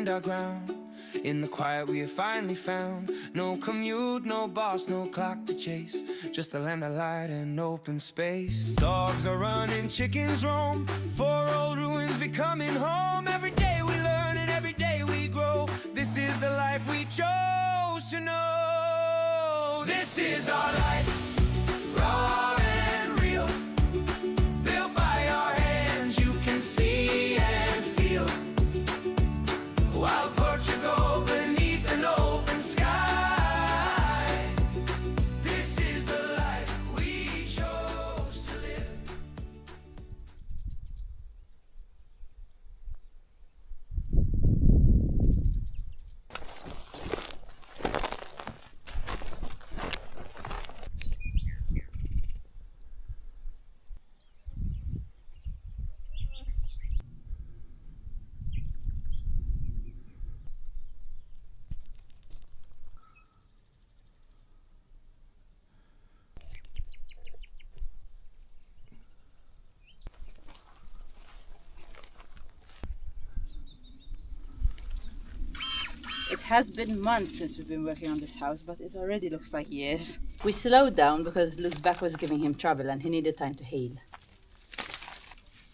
stand our ground. In the quiet we have finally found. No commute, no boss, no clock to chase. Just the land of light and open space. Dogs are running, chickens roam. 4 old ruins becoming home. Every day we learn and every day we grow. This is the life we chose to know. This is our life, raw and real. Built by our hands, you can see and feel. Wild Portugal beneath an open sky. This is the life we chose to live. It has been months since we've been working on this house, but it already looks like years. We slowed down because Luke's back was giving him trouble and he needed time to heal.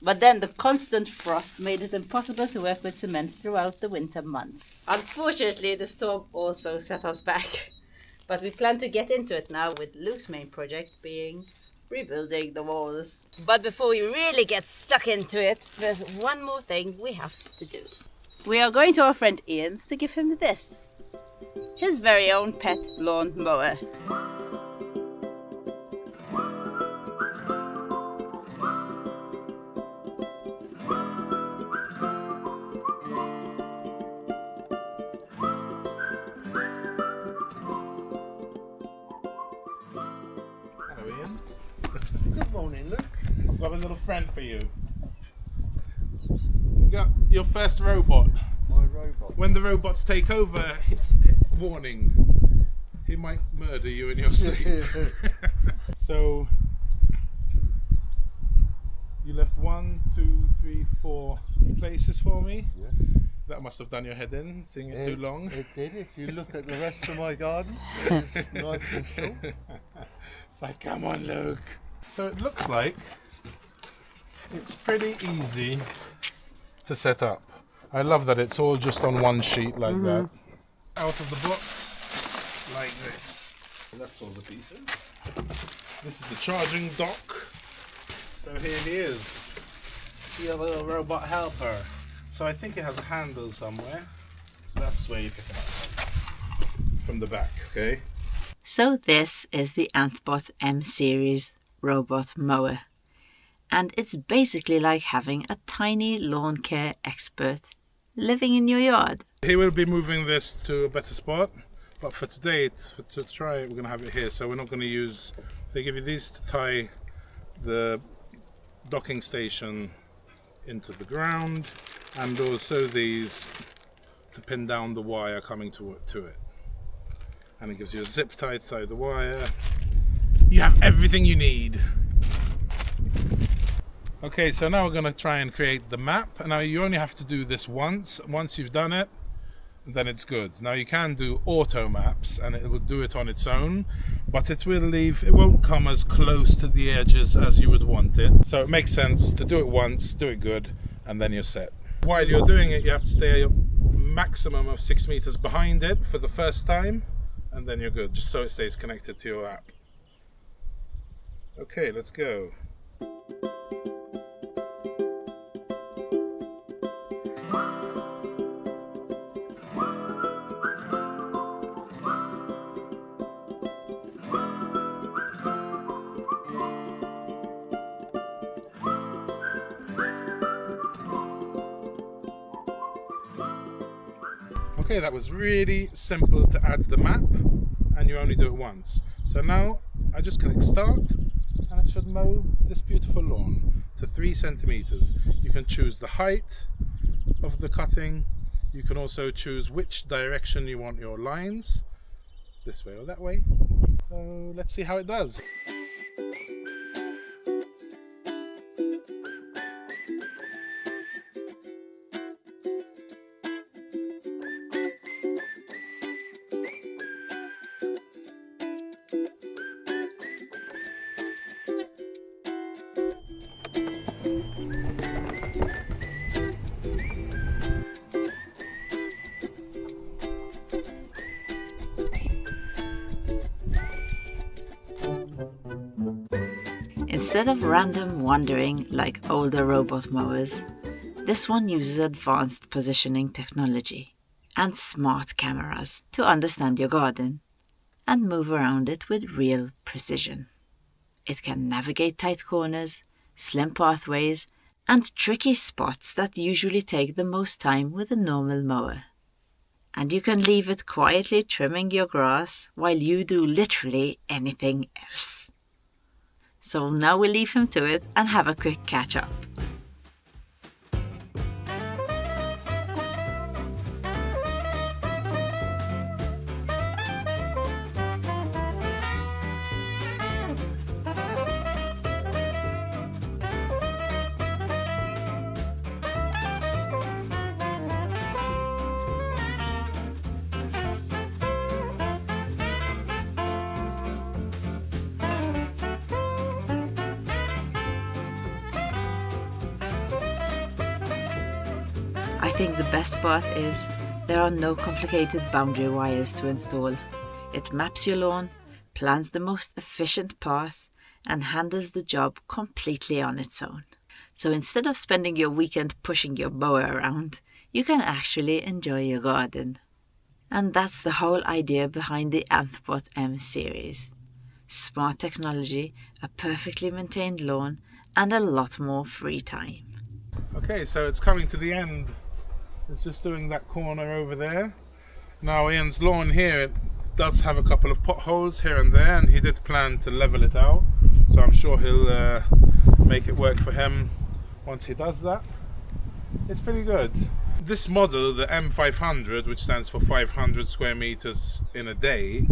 But then the constant frost made it impossible to work with cement throughout the winter months. Unfortunately, the storm also set us back. But we plan to get into it now, with Luke's main project being rebuilding the walls. But before we really get stuck into it, there's one more thing we have to do. We are going to our friend Ian's to give him this, his very own pet lawn mower. Hello, Ian. Good morning, Luke. I've got a little friend for you. You got your first robot. My robot. When the robots take over, warning, he might murder you in your sleep. So, you left 1, 2, 3, 4 places for me. Yeah. That must have done your head in, seeing it too long. It did. If you look at the rest of my garden, it's nice and short. It's like, come on, Luke. So it looks like it's pretty easy to set up. I love that it's all just on one sheet like that. Out of the box, like this. And that's all the pieces. This is the charging dock. So here it is. Your little robot helper. So I think it has a handle somewhere. That's where you pick it up from the back, okay? So this is the Anthbot M series robot mower. And it's basically like having a tiny lawn care expert living in your yard. He will be moving this to a better spot, but for today, to try it, we're going to have it here. So we're not going to use, they give you these to tie the docking station into the ground, and also these to pin down the wire coming to it. And it gives you a zip tie to tie the wire. You have everything you need. Okay, so now we're going to try and create the map. Now you only have to do this once. Once you've done it, then it's good. Now you can do auto maps and it will do it on its own, but it won't come as close to the edges as you would want it. So it makes sense to do it once, do it good, and then you're set. While you're doing it, you have to stay a maximum of 6 meters behind it for the first time, and then you're good, just so it stays connected to your app. Okay, let's go. Okay, that was really simple to add to the map, and you only do it once. So now I just click start, and it should mow this beautiful lawn to 3 centimeters. You can choose the height of the cutting. You can also choose which direction you want your lines, this way or that way. So let's see how it does. Instead of random wandering like older robot mowers, this one uses advanced positioning technology and smart cameras to understand your garden and move around it with real precision. It can navigate tight corners, slim pathways, and tricky spots that usually take the most time with a normal mower. And you can leave it quietly trimming your grass while you do literally anything else. So now we'll leave him to it and have a quick catch up. I think the best part is there are no complicated boundary wires to install. It maps your lawn, plans the most efficient path, and handles the job completely on its own. So instead of spending your weekend pushing your mower around, you can actually enjoy your garden. And that's the whole idea behind the Anthropot M series. Smart technology, a perfectly maintained lawn, and a lot more free time. Okay, so it's coming to the end. It's just doing that corner over there. Now Ian's lawn here does have a couple of potholes here and there, and he did plan to level it out, so I'm sure he'll make it work for him once he does that. It's pretty good. This model, the M500, which stands for 500 square meters in a day,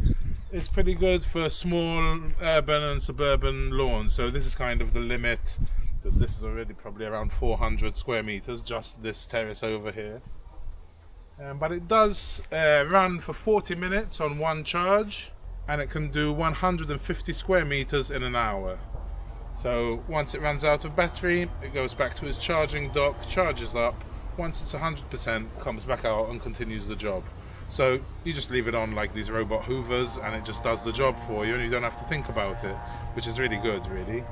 is pretty good for small urban and suburban lawns. So this is kind of the limit, because this is already probably around 400 square meters, just this terrace over here. But it does run for 40 minutes on one charge, and it can do 150 square meters in an hour. So once it runs out of battery, it goes back to its charging dock, charges up. Once it's 100%, comes back out and continues the job. So you just leave it on like these robot hoovers, and it just does the job for you, and you don't have to think about it, which is really good, really.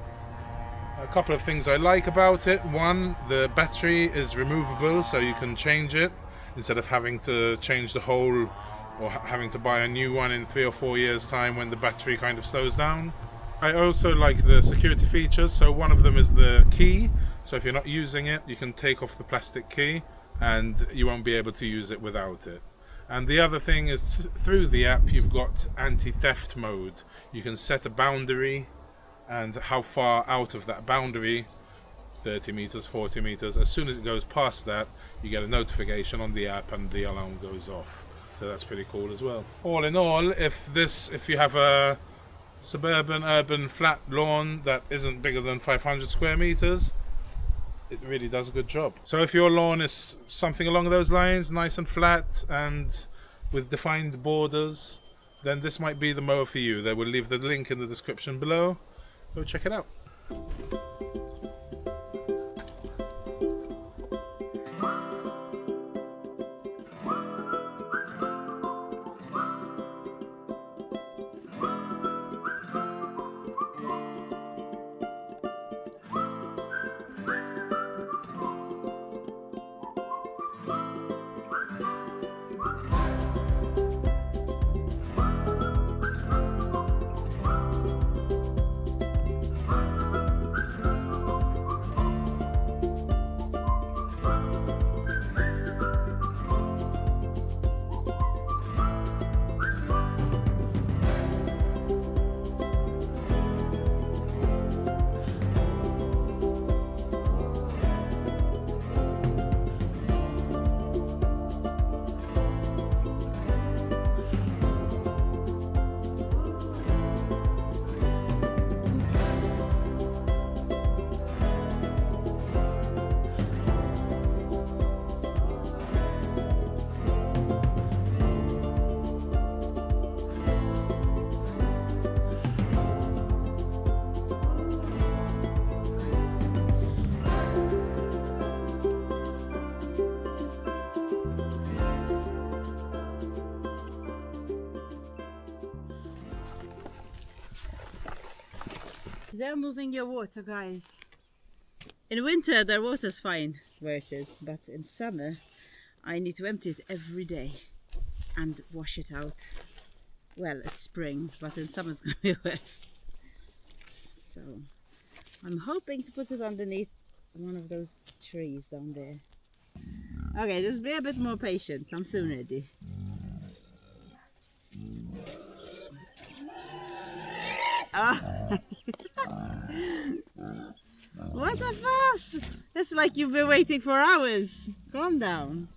A couple of things I like about it. One, the battery is removable, so you can change it instead of having to change the whole, or having to buy a new one in 3 or 4 years time when the battery kind of slows down. I also like the security features. So one of them is the key, so if you're not using it, you can take off the plastic key and you won't be able to use it without it. And the other thing is, through the app you've got anti-theft mode. You can set a boundary and how far out of that boundary, 30 meters, 40 meters, as soon as it goes past that, you get a notification on the app and the alarm goes off. So that's pretty cool as well. All in all, if you have a suburban, urban, flat lawn that isn't bigger than 500 square meters, it really does a good job. So if your lawn is something along those lines, nice and flat and with defined borders, then this might be the mower for you. They will leave the link in the description below. Go check it out. They're moving your water, guys. In winter, their water's fine where it is, but in summer, I need to empty it every day and wash it out. Well, it's spring, but in summer it's going to be worse. So, I'm hoping to put it underneath one of those trees down there. Okay, just be a bit more patient. I'm soon ready. Oh. What a fuss! It's like you've been waiting for hours. Calm down.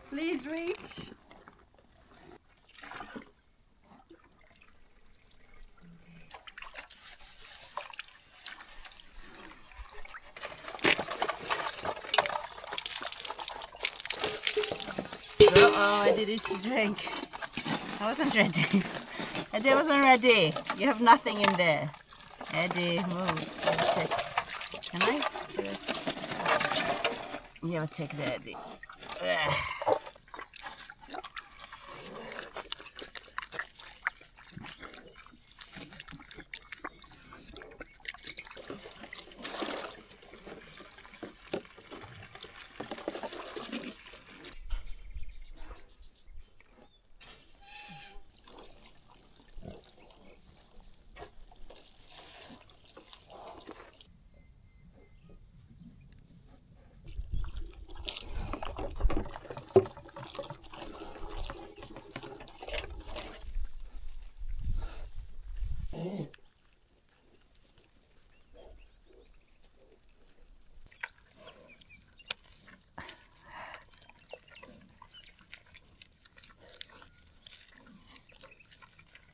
Please reach. Uh-oh, I did his drink. I wasn't ready. Eddie wasn't ready. You have nothing in there. Eddie, move. Check. Can I? You have a check there, Eddie.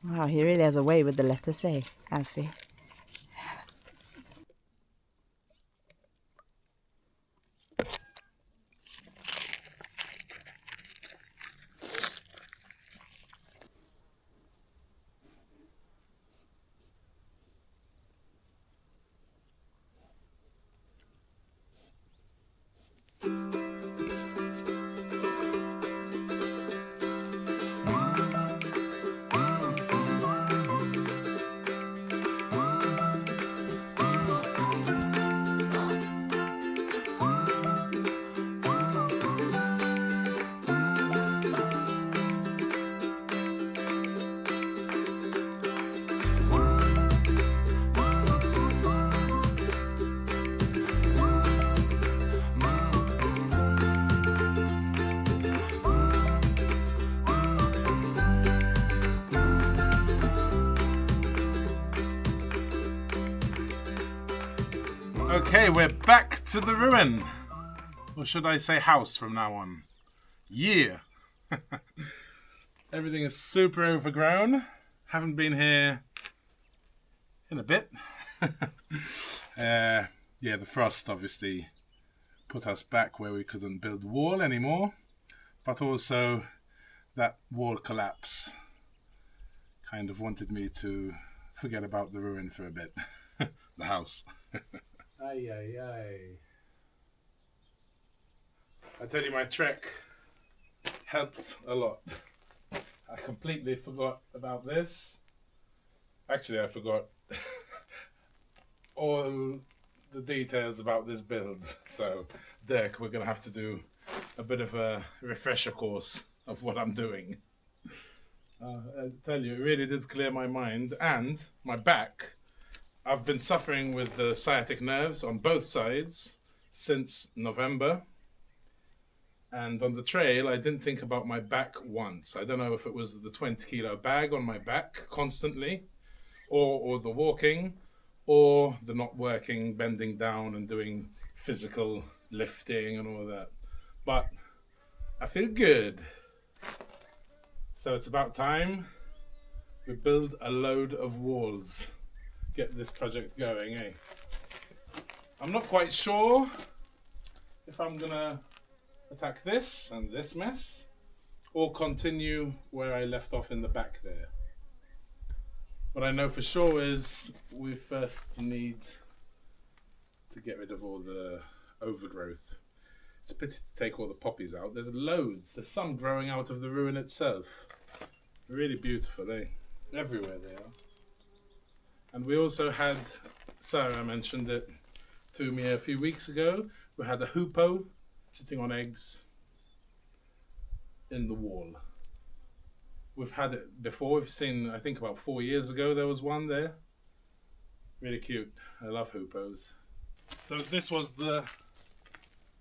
Wow, he really has a way with the letters, eh, Alfie? Okay, we're back to the ruin. Or should I say house from now on? Yeah. Everything is super overgrown. Haven't been here in a bit. Yeah, the frost obviously put us back where we couldn't build wall anymore. But also that wall collapse kind of wanted me to forget about the ruin for a bit. The house. Ay, ay, ay. I tell you, my trek helped a lot. I completely forgot about this. Actually, I forgot all the details about this build. So, Dirk, we're going to have to do a bit of a refresher course of what I'm doing. I tell you, it really did clear my mind and my back. I've been suffering with the sciatic nerves on both sides since November. And on the trail, I didn't think about my back once. I don't know if it was the 20-kilo bag on my back constantly, or the walking, or the not working, bending down and doing physical lifting and all that. But I feel good. So it's about time we build a load of walls. Get this project going, eh? I'm not quite sure if I'm gonna attack this and this mess or continue where I left off in the back there. What I know for sure is we first need to get rid of all the overgrowth. It's a pity to take all the poppies out. There's loads. There's some growing out of the ruin itself. Really beautiful, eh? Everywhere they are. And we also had, Sarah mentioned it to me a few weeks ago, we had a hoopoe sitting on eggs in the wall. We've had it before. We've seen, I think about 4 years ago, there was one there. Really cute. I love hoopos. So this was the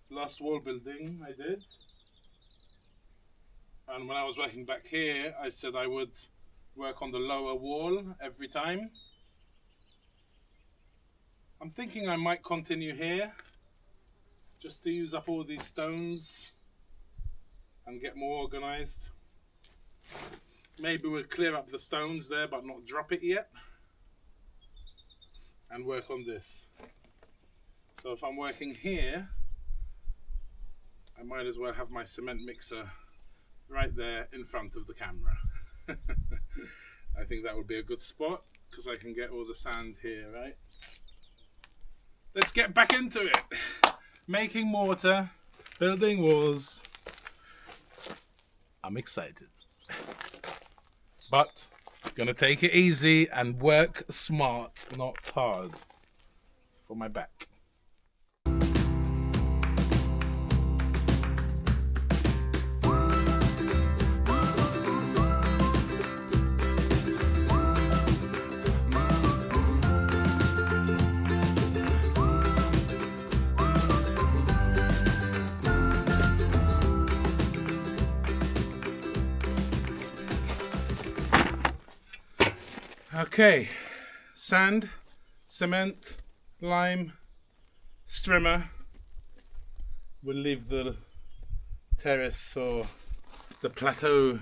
last wall building I did. And when I was working back here, I said I would work on the lower wall every time. I'm thinking I might continue here, just to use up all these stones and get more organized. Maybe we'll clear up the stones there but not drop it yet, and work on this. So if I'm working here, I might as well have my cement mixer right there in front of the camera. I think that would be a good spot because I can get all the sand here, right? Let's get back into it. Making mortar, building walls. I'm excited. But gonna take it easy and work smart, not hard. For my back. Okay, sand, cement, lime, strimmer. We'll leave the terrace or the plateau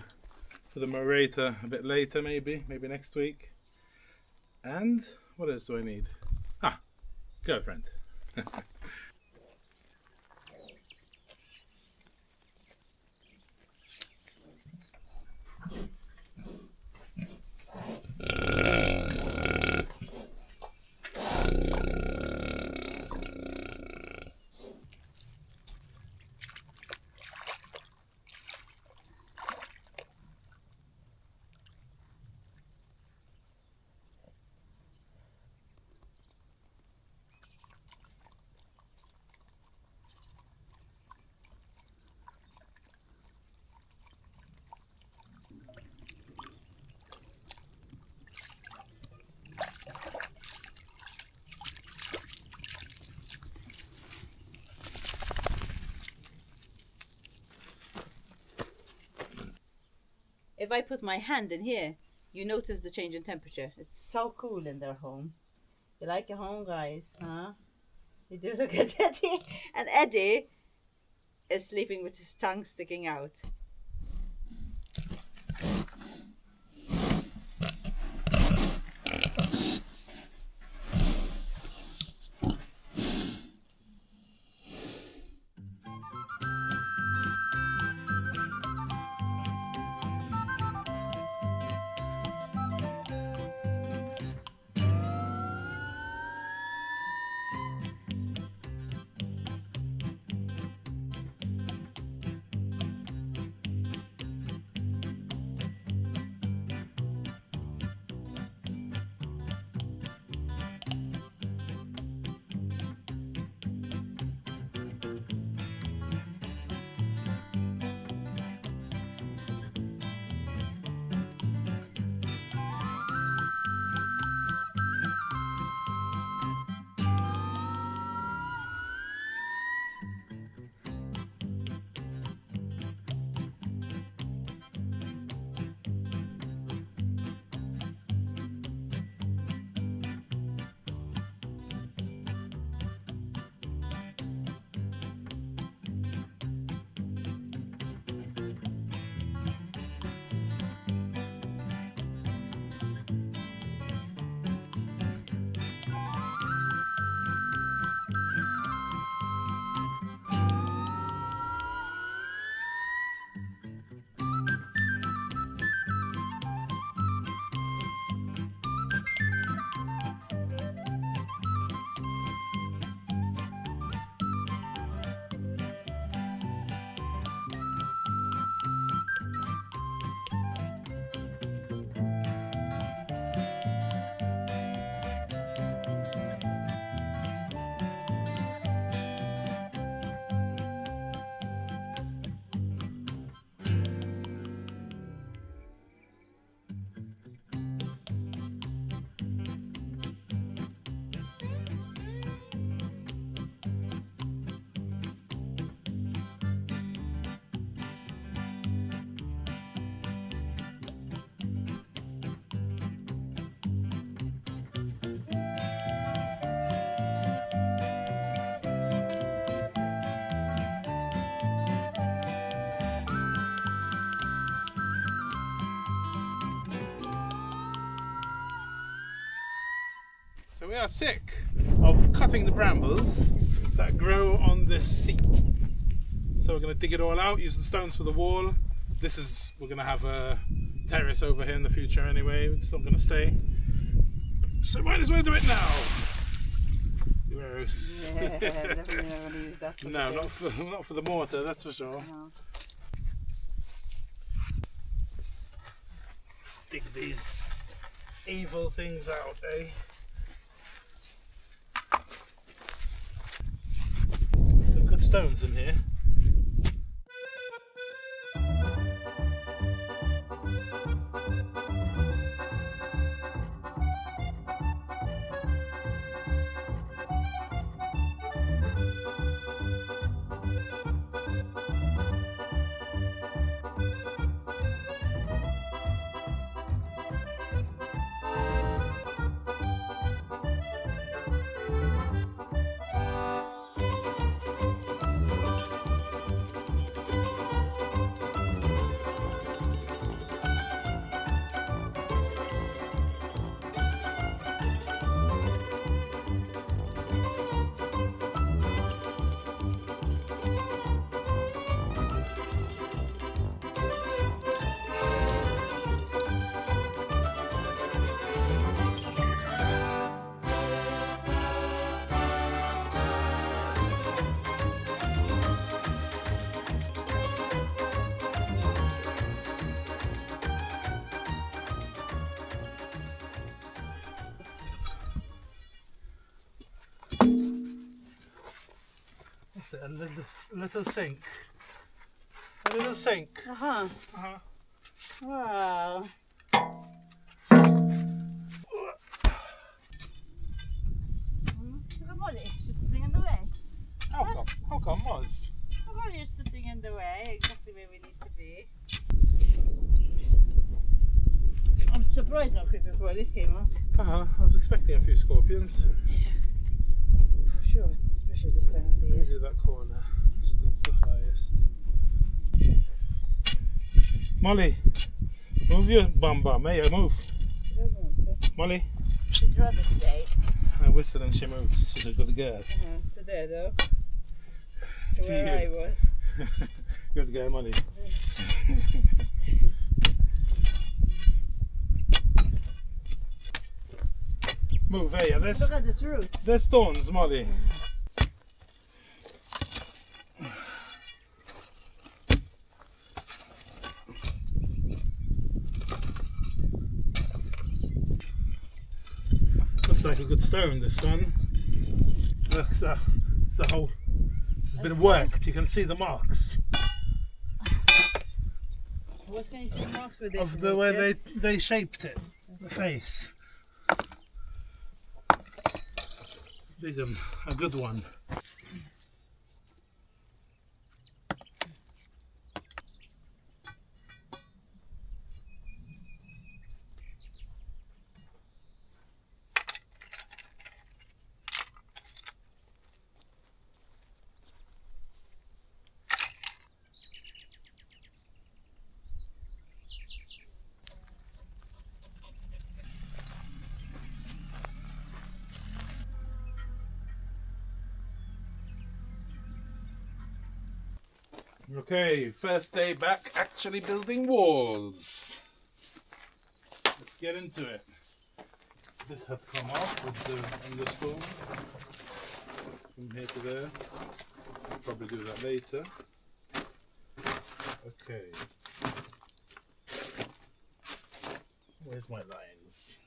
for the morator a bit later, maybe next week. And what else do I need? Ah, girlfriend. If I put my hand in here, you notice the change in temperature. It's so cool in their home. You like your home, guys, huh? You do look at Eddie. And Eddie is sleeping with his tongue sticking out. we are sick of cutting the brambles that grow on this seat. So we're going to dig it all out, use the stones for the wall. We're going to have a terrace over here in the future anyway. It's not going to stay. So might as well do it now. Gross. Yeah, definitely not going to use that. No, not for the mortar, that's for sure. No. Let's dig these evil things out, eh? Some good stones in here. A little sink. A little sink. Uh-huh. Uh-huh. Wow. Look at Molly, she's sitting in the way. How come Moz? Look how you're sitting in the way, exactly where we need to be. I'm surprised no creeper before this came out. I was expecting a few scorpions. For sure, especially this time of the Let me year. do that corner. That's the highest. Molly, move your bum, hey, move. She doesn't want to. Molly. She'd rather stay. I whistle and she moves. She's a good girl. So there though. To To where you. I was. Good girl, Molly. Move, hey, Look at this root. there's stones, Molly. Looks like a good stone, this one. Look, it's the whole. It's been worked. You can see the marks What can you see marks with it? of the way they shaped it. The face. Big one, a good one. Okay, first day back actually building walls. Let's get into it. This had to come off with the understone from here to there. I'll probably do that later. Okay. Where's my lines?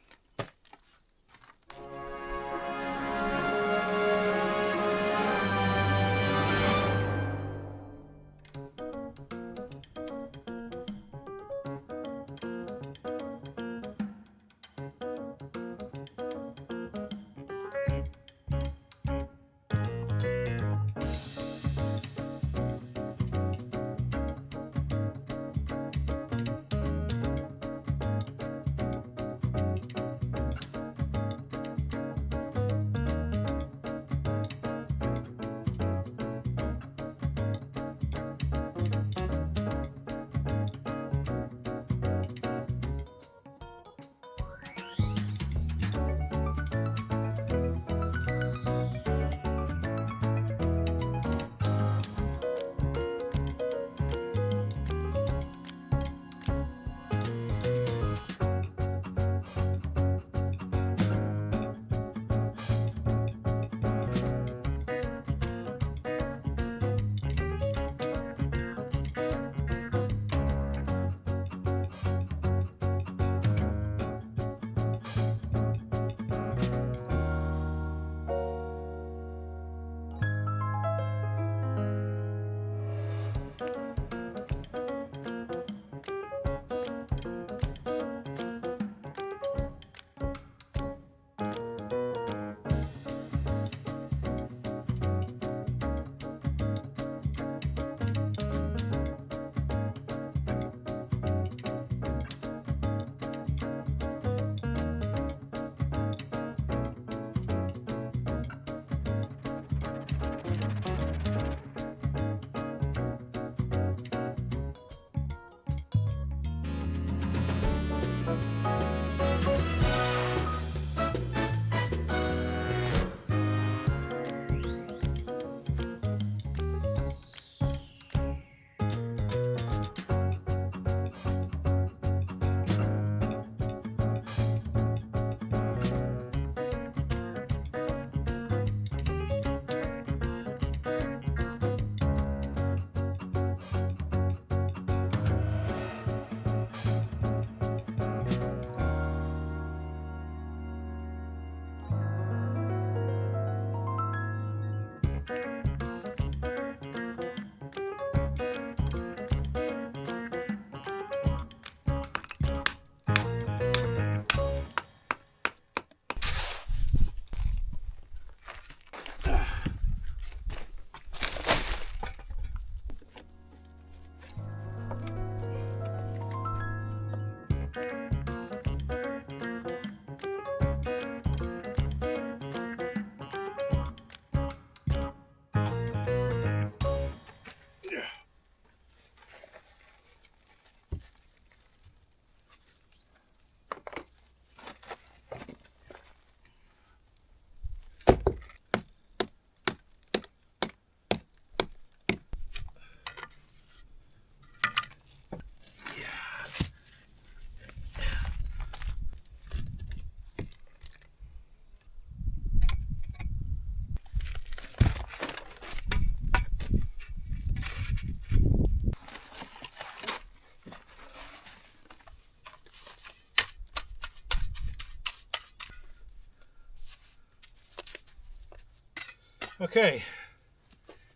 Okay,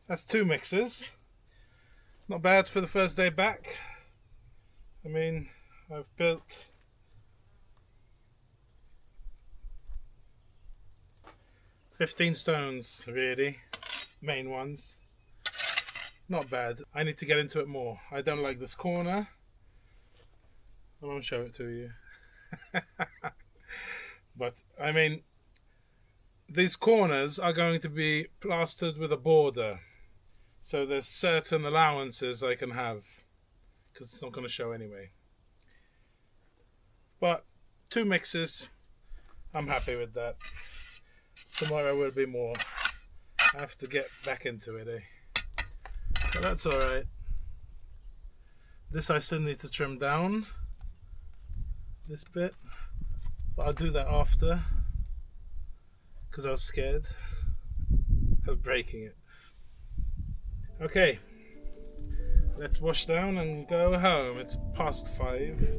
that's 2 mixes. Not bad for the first day back. I mean, I've built 15 stones, really, main ones. Not bad. I need to get into it more. I don't like this corner. I won't show it to you. But, I mean, these corners are going to be plastered with a border. So there's certain allowances I can have, because it's not going to show anyway. But 2 mixes, I'm happy with that. Tomorrow will be more. I have to get back into it, eh? But that's alright. This I still need to trim down, this bit. But I'll do that after, because I was scared of breaking it. Okay, let's wash down and go home. It's past 5.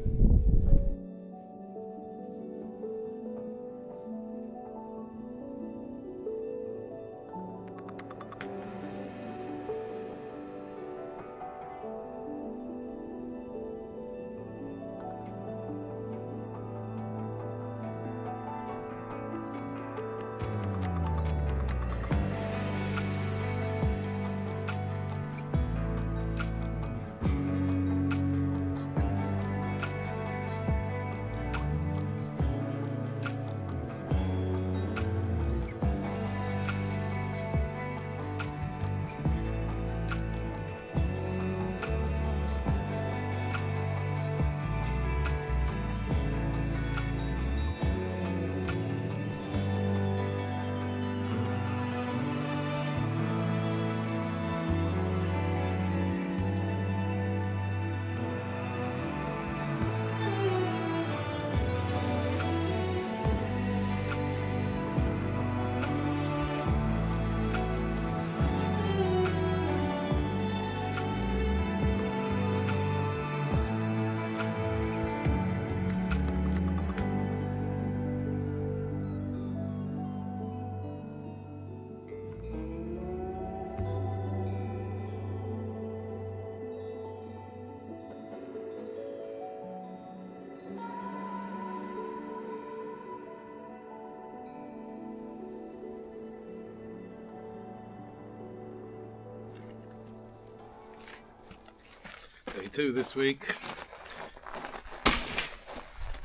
Day 2 this week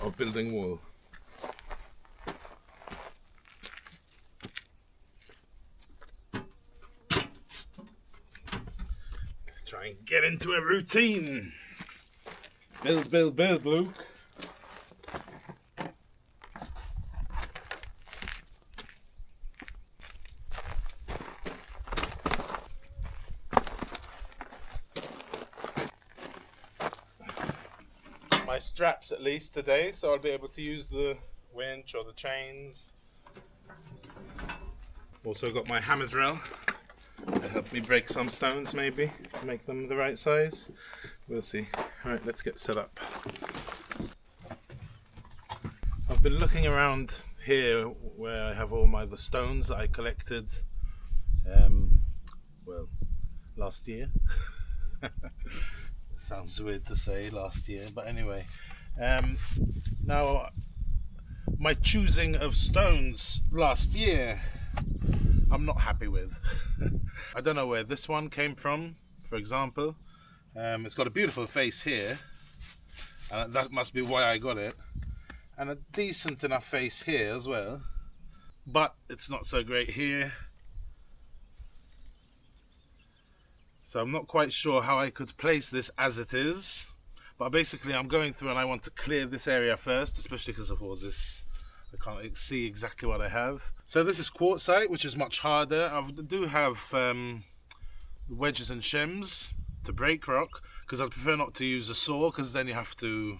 of building wall. Let's try and get into a routine. Build, build, build, Luke. My straps at least today, so I'll be able to use the winch or the chains. Also got my hammer drill to help me break some stones, maybe to make them the right size. We'll see. Alright, let's get set up. I've been looking around here where I have all the stones that I collected well, last year. Sounds weird to say last year, but anyway. Now, my choosing of stones last year, I'm not happy with. I don't know where this one came from, for example. It's got a beautiful face here, and that must be why I got it. And a decent enough face here as well, but it's not so great here. So I'm not quite sure how I could place this as it is. But basically I'm going through and I want to clear this area first, especially because of all this. I can't see exactly what I have. So this is quartzite, which is much harder. I do have wedges and shims to break rock, because I prefer not to use a saw, because then you have to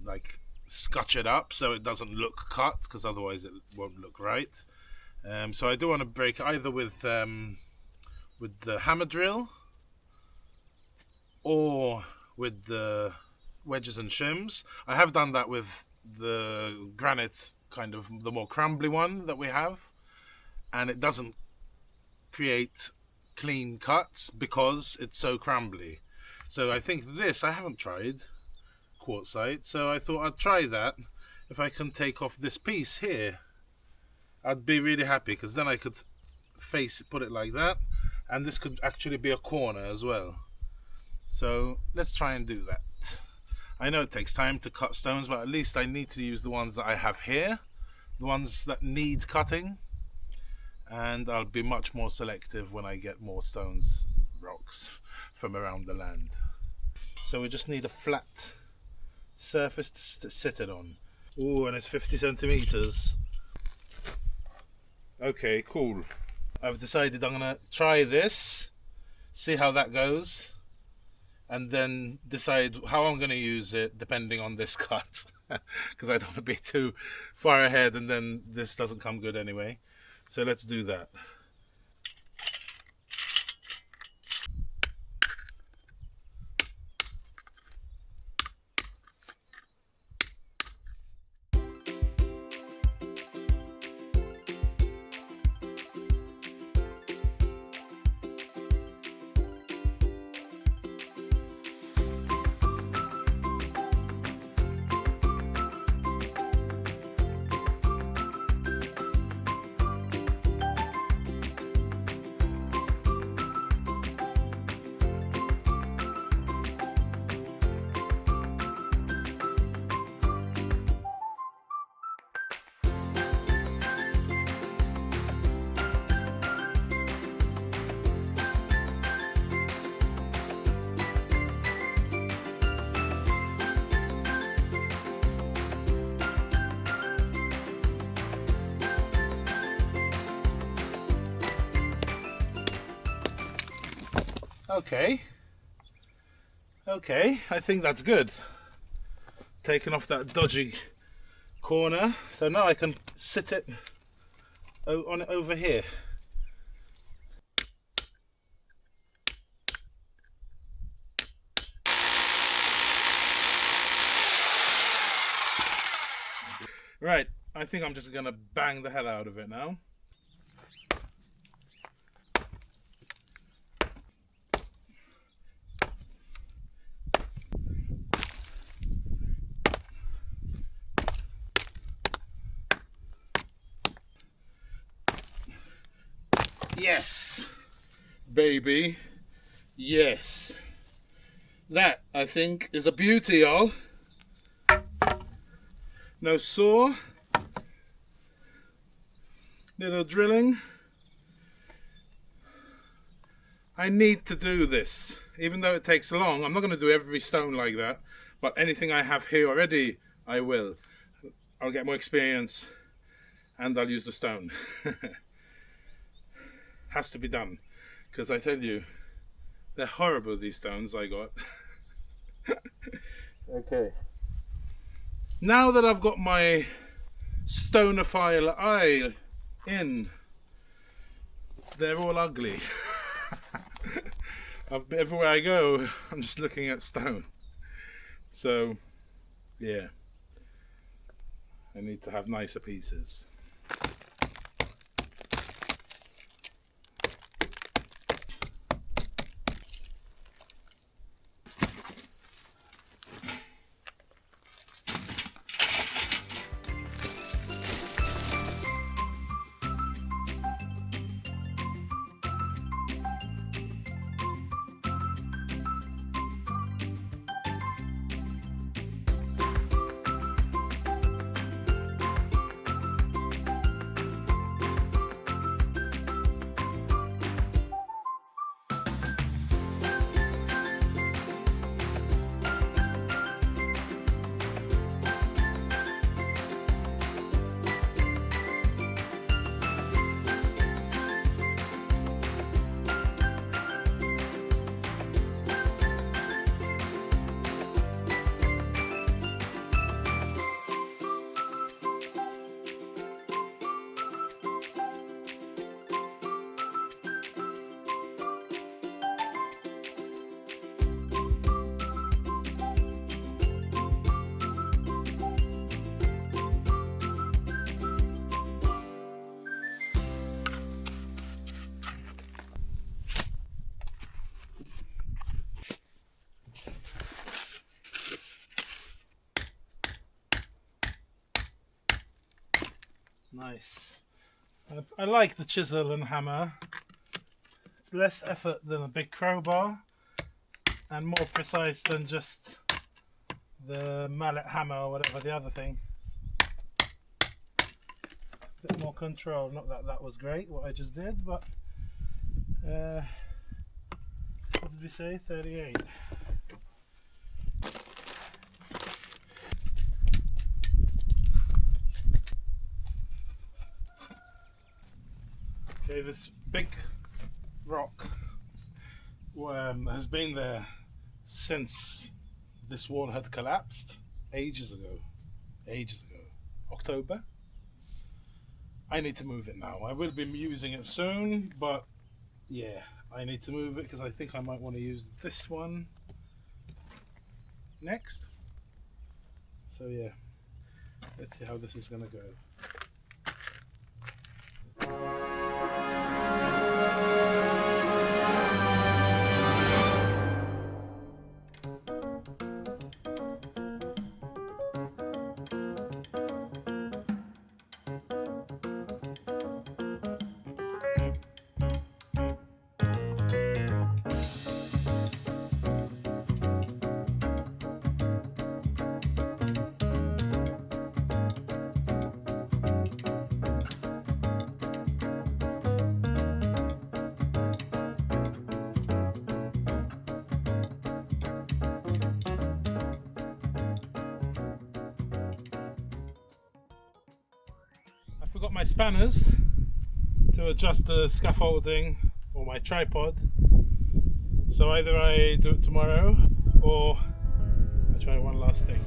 like scotch it up so it doesn't look cut, because otherwise it won't look right. So I do want to break either with the hammer drill or with the wedges and shims. I have done that with the granite, kind of the more crumbly one that we have, and it doesn't create clean cuts because it's so crumbly. So I think this, I haven't tried quartzite, so I thought I'd try that. If I can take off this piece here, I'd be really happy, because then I could put it like that, and this could actually be a corner as well. So let's try and do that. I know it takes time to cut stones, but at least I need to use the ones that I have here, the ones that need cutting, and I'll be much more selective when I get more stones, rocks from around the land. So we just need a flat surface to sit it on. Ooh, and it's 50 centimeters. Okay, cool. I've decided I'm gonna try this, see how that goes, and then decide how I'm gonna use it depending on this cut, because I don't want to be too far ahead and then this doesn't come good anyway. So let's do that. Okay, I think that's good. Taking off that dodgy corner, so now I can sit it on it over here. Right, I think I'm just gonna bang the hell out of it now. Yes, baby, yes. That, I think, is a beauty, y'all. No saw, little drilling. I need to do this, even though it takes long. I'm not going to do every stone like that, but anything I have here already, I will. I'll get more experience and I'll use the stone. Has to be done, because I tell you, they're horrible, these stones I got. Okay. Now that I've got my stonophile eye in, they're all ugly. Everywhere I go, I'm just looking at stone. So, yeah, I need to have nicer pieces. Nice. I like the chisel and hammer. It's less effort than a big crowbar and more precise than just the mallet hammer or whatever the other thing. Bit more control. Not that that was great what I just did, but what did we say? 38. Okay, this big rock has been there since this wall had collapsed ages ago. October. I need to move it now. I will be using it soon, but yeah, I need to move it because I think I might want to use this one next. So yeah, let's see how this is gonna go. I forgot my spanners to adjust the scaffolding or my tripod, so either I do it tomorrow or I try one last thing.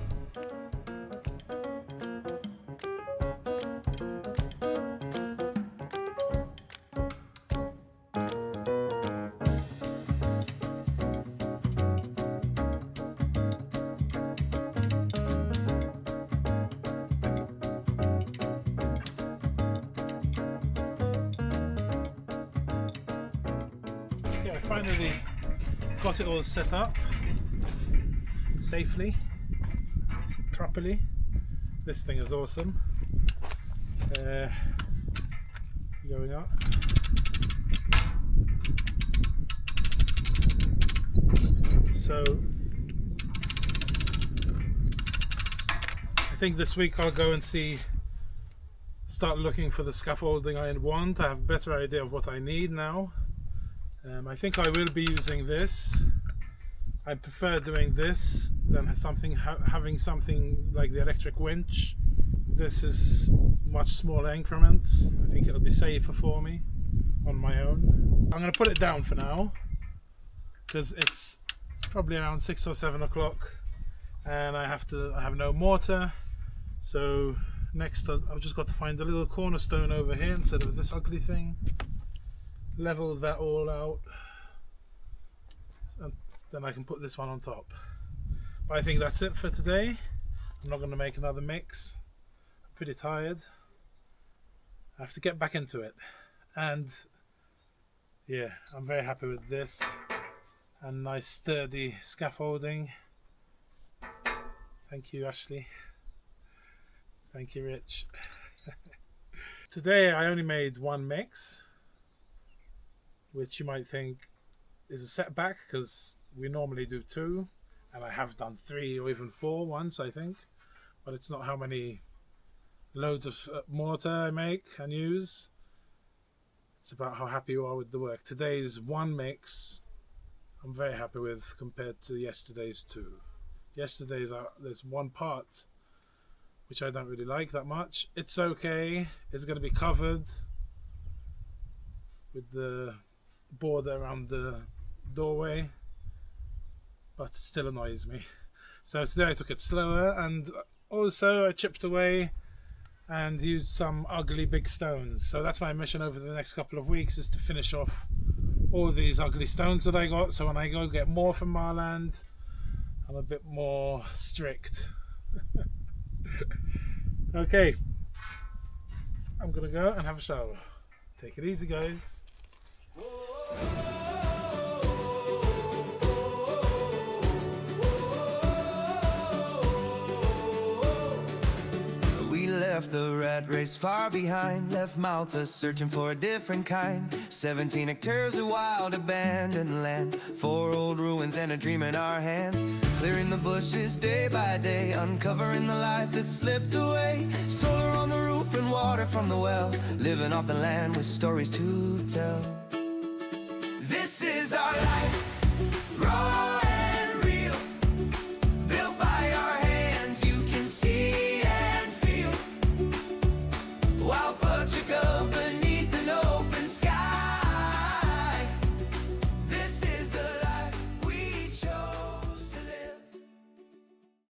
I finally got it all set up safely, properly. This thing is awesome. Going up. So I think this week I'll go and start looking for the scaffolding I want. I have a better idea of what I need now. I think I will be using this. I prefer doing this than having something like the electric winch. This is much smaller increments. I think it'll be safer for me on my own. I'm going to put it down for now because it's probably around 6 or 7 o'clock and I have no mortar. So next I've just got to find a little cornerstone over here instead of this ugly thing. Level that all out and then I can put this one on top. But I think that's it for today. I'm not going to make another mix. I'm pretty tired. I have to get back into it, and yeah, I'm very happy with this and nice sturdy scaffolding. Thank you, Ashley. Thank you, Rich. Today I only made one mix, which you might think is a setback because we normally do 2 and I have done 3 or even 4 once, I think, but it's not how many loads of mortar I make and use. It's about how happy you are with the work. Today's one mix I'm very happy with compared to yesterday's 2. Yesterday's there's one part which I don't really like that much. It's okay, it's going to be covered with the border around the doorway, but it still annoys me. So today I took it slower, and also I chipped away and used some ugly big stones. So that's my mission over the next couple of weeks, is to finish off all these ugly stones that I got, so when I go get more from Marland I'm a bit more strict. Okay, I'm gonna go and have a shower. Take it easy, guys. We left the rat race far behind, left Malta searching for a different kind. 17 hectares of wild abandoned land, 4 old ruins and a dream in our hands. Clearing the bushes day by day, uncovering the life that slipped away. Solar on the roof and water from the well, living off the land with stories to tell.